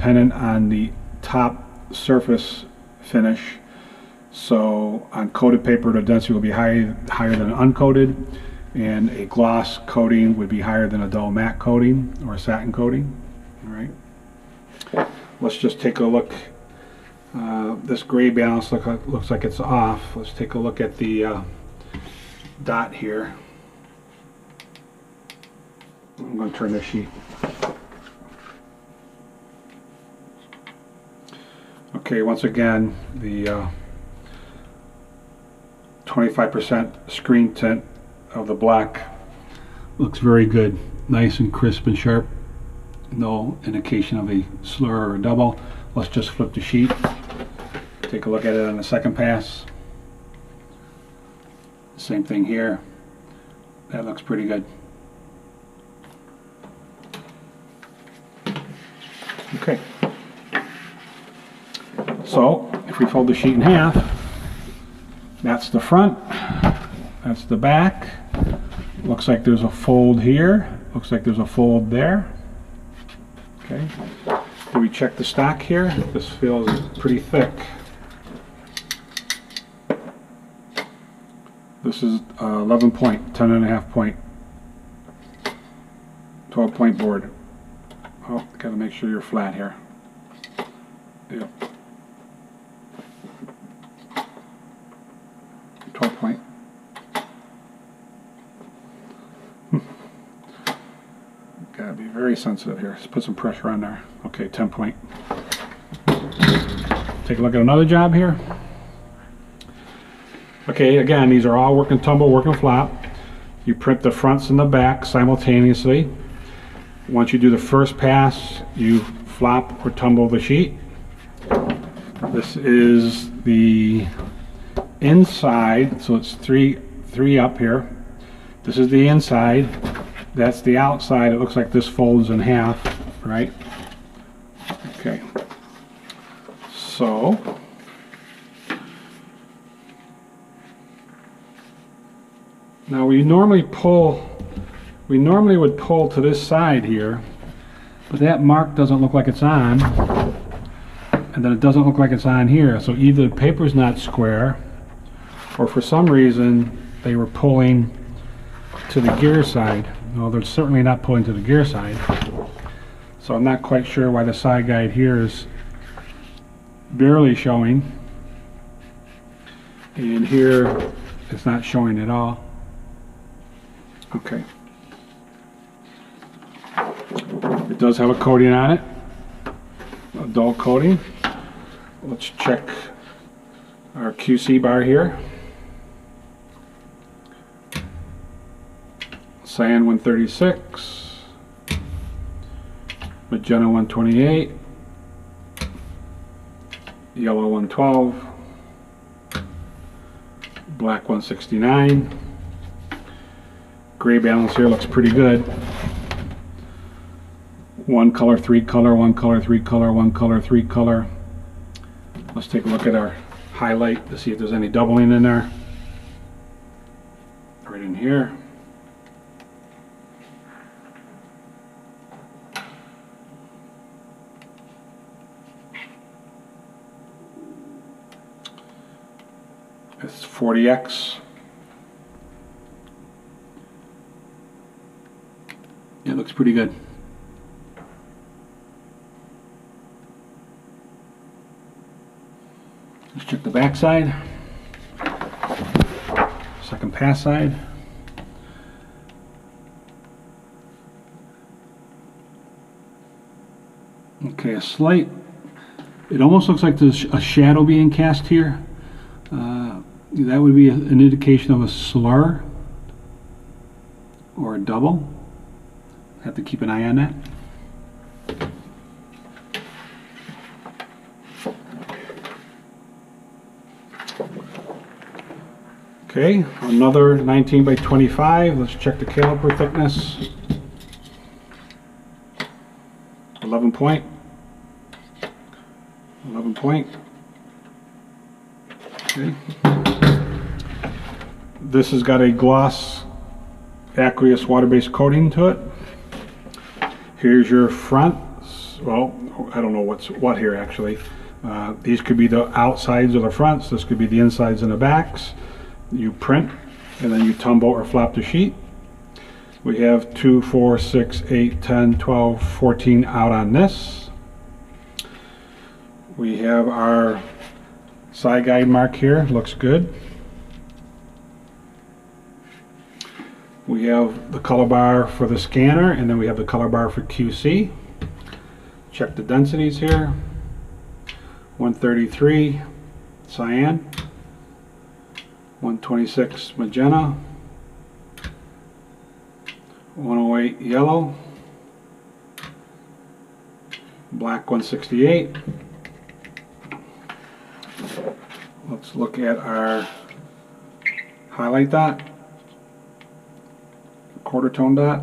dependent on the top surface finish. So on coated paper, the density will be higher than uncoated, and a gloss coating would be higher than a dull matte coating or a satin coating. All right. Let's just take a look. This gray balance looks like it's off. Let's take a look at the dot here. I'm going to turn this sheet. Okay, once again, the 25% screen tint of the black looks very good, nice and crisp and sharp. No indication of a slur or a double. Let's just flip the sheet. Take a look at it on the second pass. Same thing here. That looks pretty good. Okay. So if we fold the sheet in half, that's the front, that's the back. Looks like there's a fold here. Looks like there's a fold there. Okay. Do we check the stock here? This feels pretty thick. This is 11 point, 10.5 point, 12 point board. Oh, gotta make sure you're flat here. Yep. 12 point. Gotta be very sensitive here. Let's put some pressure on there. Okay, 10 point. Take a look at another job here. Okay, again, these are all work and tumble, work and flop. You print the fronts and the back simultaneously. Once you do the first pass, you flop or tumble the sheet. This is the inside, so it's three up here. This is the inside. That's the outside. It looks like this folds in half, right? Okay. So now we normally would pull to this side here, but that mark doesn't look like it's on, and then it doesn't look like it's on here. So either the paper's not square, or for some reason they were pulling to the gear side. No, they're certainly not pulling to the gear side. So I'm not quite sure why the side guide here is barely showing, and here it's not showing at all. Okay. It does have a coating on it, a dull coating. Let's check our QC bar here. Cyan 136, magenta 128, yellow 112, black 169. Gray balance here looks pretty good. One color, three color, one color, three color, one color, three color. Let's take a look at our highlight to see if there's any doubling in there. Right in here. It's 40X. It looks pretty good. Let's check the back side. Second pass side. Okay, a slight, it almost looks like there's a shadow being cast here. That would be an indication of a slur or a double. Have to keep an eye on that. Okay, another 19 by 25. Let's check the caliper thickness. 11 point. 11 point. Okay. This has got a gloss aqueous water-based coating to it. Here's your front. well, I don't know what's what here actually. These could be the outsides or the fronts. This could be the insides and the backs. You print and then you tumble or flop the sheet. We have 2, 4, 6, 8, 10, 12, 14 out on this. We have our side guide mark here, looks good. We have the color bar for the scanner, and then we have the color bar for QC. Check the densities here. 133 cyan, 126 magenta, 108 yellow, black 168. Let's look at our highlight dot, quarter tone dot.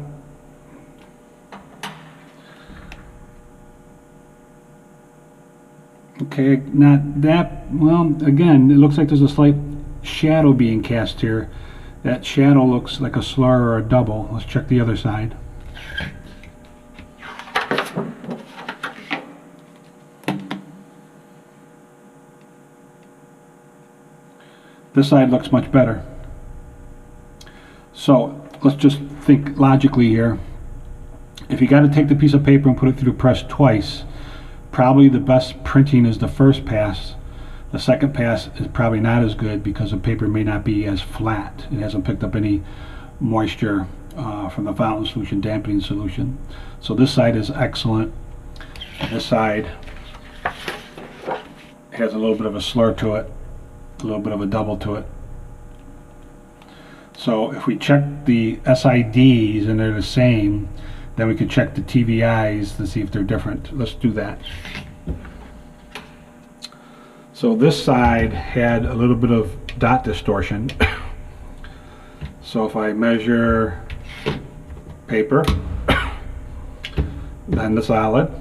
Okay, not that, well, again, it looks like there's a slight shadow being cast here. That shadow looks like a slur or a double. Let's check the other side. This side looks much better. So let's just think logically here. If you got to take the piece of paper and put it through the press twice, probably the best printing is the first pass. The second pass is probably not as good because the paper may not be as flat. It hasn't picked up any moisture from the fountain solution, dampening solution. So this side is excellent. This side has a little bit of a slur to it, a little bit of a double to it. So if we check the SIDs and they're the same, then we could check the TVIs to see if they're different. Let's do that. So this side had a little bit of dot distortion. So if I measure paper, then the solid,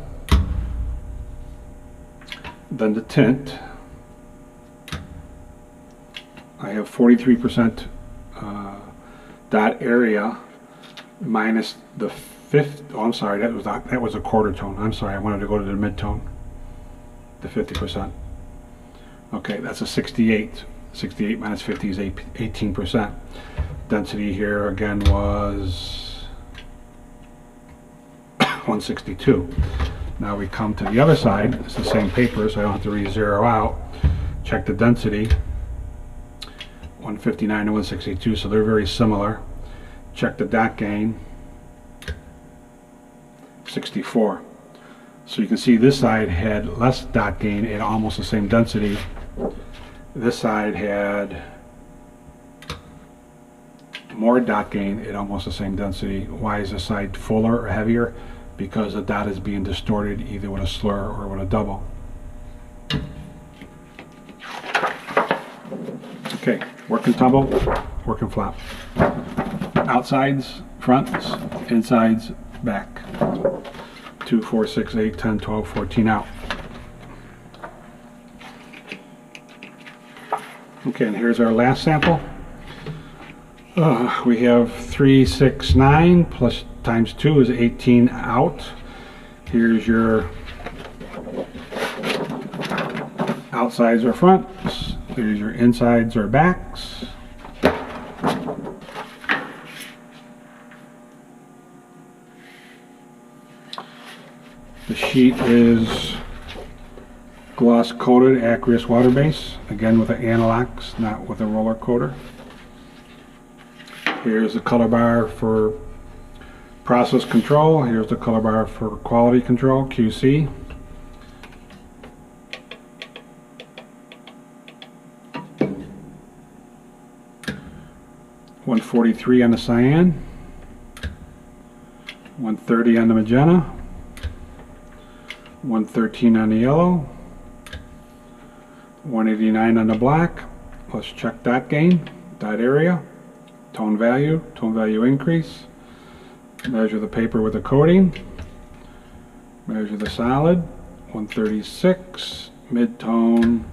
then the tint, I have 43% dot area minus the fifth. Oh, I'm sorry, that was a quarter tone. I'm sorry, I wanted to go to the mid-tone, the 50%. Okay, that's a 68. 68 minus 50 is 18%. Density here again was 162. Now we come to the other side. It's the same paper, so I don't have to re-zero out. Check the density. 159 and 162, so they're very similar. Check the dot gain. 64. So you can see this side had less dot gain at almost the same density. This side had more dot gain at almost the same density. Why is this side fuller or heavier? Because the dot is being distorted either with a slur or with a double. Okay, work and tumble, work and flop. Outsides, fronts, insides, back. 2, 4, 6, 8, 10, 12, 14 out. Okay, and here's our last sample. We have 3, 6, 9 plus times 2 is 18 out. Here's your outsides or fronts. Here's your insides or backs. The sheet is gloss coated aqueous water base, again with an analox, not with a roller coater. Here's the color bar for process control. Here's the color bar for quality control, QC. $143 on the cyan, 130 on the magenta, 113 on the yellow, 189 on the black. Let's check dot gain, dot area, tone value increase. Measure the paper with the coating. Measure the solid, 136, mid-tone,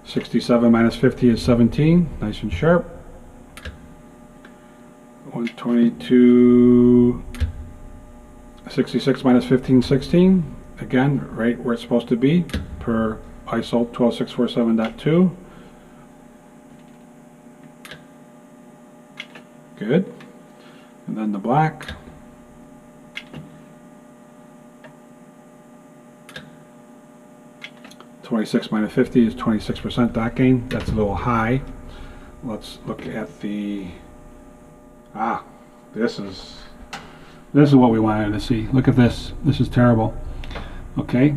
67 minus 50 is 17, nice and sharp. 122, 66 minus 15, 16, again, right where it's supposed to be, per ISO 12647.2. Good. And then the black. (26 minus 50 is 26% dot gain. That's a little high. Let's look at the, this is what we wanted to see. Look at this. This is terrible. Okay,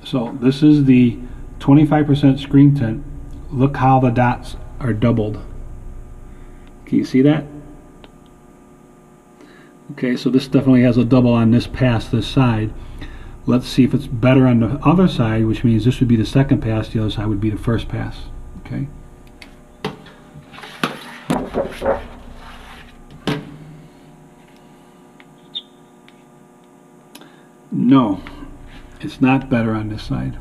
so this is the 25% screen tint. Look how the dots are doubled. Can you see that? Okay, so this definitely has a double on this pass, this side. Let's see if it's better on the other side, which means this would be the second pass, the other side would be the first pass. Okay. No, it's not better on this side.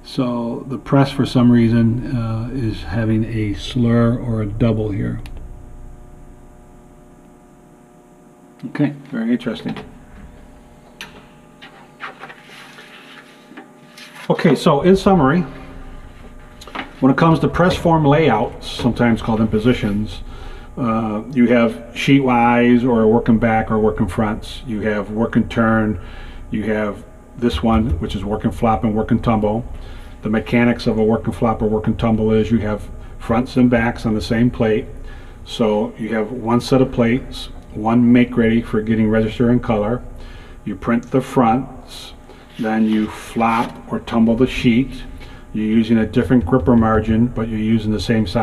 So the press, for some reason, is having a slur or a double here. Okay, very interesting. Okay, so in summary, when it comes to press form layouts, sometimes called impositions, you have sheet-wise or working back or working fronts. You have work and turn. You have this one, which is work and flop and work and tumble. The mechanics of a work and flop or work and tumble is you have fronts and backs on the same plate. So you have one set of plates, one make ready for getting register and color. You print the fronts, then you flop or tumble the sheet. You're using a different gripper margin, but you're using the same size